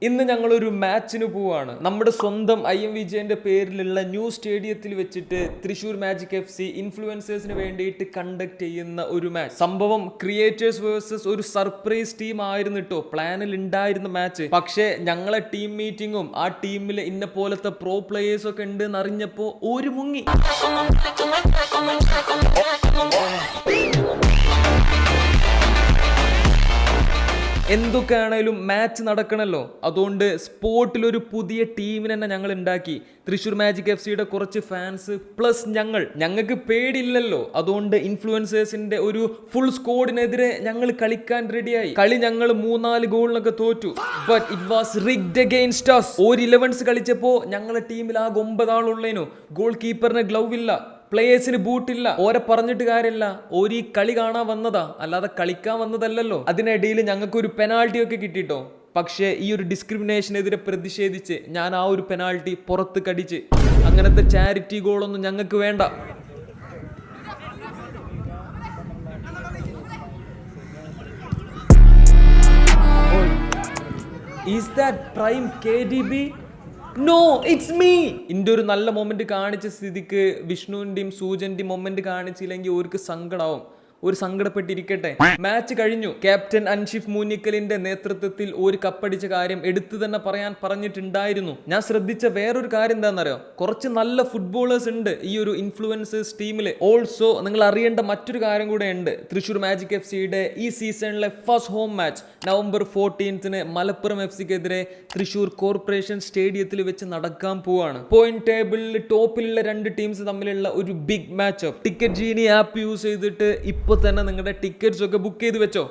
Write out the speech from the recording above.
ഇന്ന് ഞങ്ങളൊരു മാച്ചിന് പോവാണ്. നമ്മുടെ സ്വന്തം IM വിജയന്റെ പേരിലുള്ള ന്യൂ സ്റ്റേഡിയത്തിൽ വെച്ചിട്ട് തൃശ്ശൂർ മാജിക് FC ഇൻഫ്ലുവൻസേഴ്സിന് വേണ്ടിയിട്ട് കണ്ടക്ട് ചെയ്യുന്ന ഒരു മാച്ച്. സംഭവം ക്രിയേറ്റേഴ്സ് വേഴ്സസ് ഒരു സർപ്രൈസ് ടീം ആയിരുന്നു കേട്ടോ പ്ലാനിൽ ഉണ്ടായിരുന്ന മാച്ച്. പക്ഷേ ഞങ്ങളെ ടീം മീറ്റിങ്ങും ആ ടീമിലെ ഇന്ന പോലത്തെ പ്രോ പ്ലേയേഴ്സ് ഒക്കെ ഉണ്ട് എന്ന് അറിഞ്ഞപ്പോ ഒരു മുങ്ങി. എന്തൊക്കെയാണേലും മാച്ച് നടക്കണല്ലോ, അതുകൊണ്ട് സ്പോർട്ടിൽ ഒരു പുതിയ ടീമിനെ തന്നെ ഞങ്ങൾ ഉണ്ടാക്കി. തൃശ്ശൂർ മാജിക് FCയുടെ കുറച്ച് ഫാൻസ് പ്ലസ് ഞങ്ങൾക്ക് പേടിയില്ലല്ലോ, അതുകൊണ്ട് ഇൻഫ്ലുവൻസേഴ്സിന്റെ ഒരു ഫുൾ സ്ക്വാഡിനെതിരെ ഞങ്ങൾ കളിക്കാൻ റെഡിയായി. കളി ഞങ്ങൾ 3-4 ഗോളിനൊക്കെ തോറ്റു. But it was rigged against us. ഒരു 11s കളിച്ചപ്പോ ഞങ്ങളെ ടീമിൽ ആകെ 9 ആളുള്ളേനു. ഗോൾ കീപ്പറിന് ഗ്ലൗ ഇല്ല, പ്ലേയേഴ്സിന് ബൂട്ടില്ല. ഓരെ പറഞ്ഞിട്ട് കാര്യമില്ല, ഓര് ഈ കളി കാണാൻ വന്നതാ, അല്ലാതെ കളിക്കാൻ വന്നതല്ലല്ലോ. അതിനിടയിൽ ഞങ്ങൾക്ക് ഒരു പെനാൾട്ടി ഒക്കെ കിട്ടിട്ടോ. പക്ഷേ ഈ ഒരു ഡിസ്ക്രിമിനേഷനെതിരെ പ്രതിഷേധിച്ച് ഞാൻ ആ ഒരു പെനാൾട്ടി പുറത്ത് കടിച്ച്. അങ്ങനത്തെ ചാരിറ്റി ഗോളൊന്നും ഞങ്ങൾക്ക് വേണ്ട. Is that prime KDB? No, it's me. ഇന്റെ ഒരു നല്ല മൊമെന്റ് കാണിച്ച സ്ഥിതിക്ക് വിഷ്ണുവിന്റെയും സൂജന്റെയും മൊമെന്റ് കാണിച്ചില്ലെങ്കിൽ അവർക്ക് സങ്കടാവും. ഒരു സങ്കടപ്പെട്ടിരിക്കട്ടെ. മാച്ച് കഴിഞ്ഞു. ക്യാപ്റ്റൻ അൻഷിഫ് മൂന്നിക്കലിന്റെ നേതൃത്വത്തിൽ ഒരു കപ്പടിച്ച കാര്യം എടുത്തു തന്നെ പറയാൻ പറഞ്ഞിട്ടുണ്ടായിരുന്നു. ഞാൻ ശ്രദ്ധിച്ച വേറൊരു കാര്യം എന്താണെന്നറിയോ, കുറച്ച് നല്ല ഫുട്ബോളേഴ്സ് ഉണ്ട് ഈ ഒരു ഇൻഫ്ലുവൻസേഴ്സ് ടീമിൽ. ഓൾസോ നിങ്ങൾ അറിയേണ്ട മറ്റൊരു കാര്യം കൂടെ ഉണ്ട്. തൃശ്ശൂർ മാജിക് FCയുടെ ഈ സീസണിലെ first home match November 14 Malappuram FCക്കെതിരെ തൃശ്ശൂർ കോർപ്പറേഷൻ സ്റ്റേഡിയത്തിൽ വെച്ച് നടക്കാൻ പോവാണ്. പോയിന്റ് ടേബിളിൽ ടോപ്പിലുള്ള 2 ടീംസ് തമ്മിലുള്ള ഒരു ബിഗ് മാച്ച്. ടിക്കറ്റ് ജീനി ആപ്പ് യൂസ് ചെയ്തിട്ട് ഇപ്പൊ തന്നെ നിങ്ങളുടെ ടിക്കറ്റ്സ് ഒക്കെ ബുക്ക് ചെയ്ത് വെച്ചോ.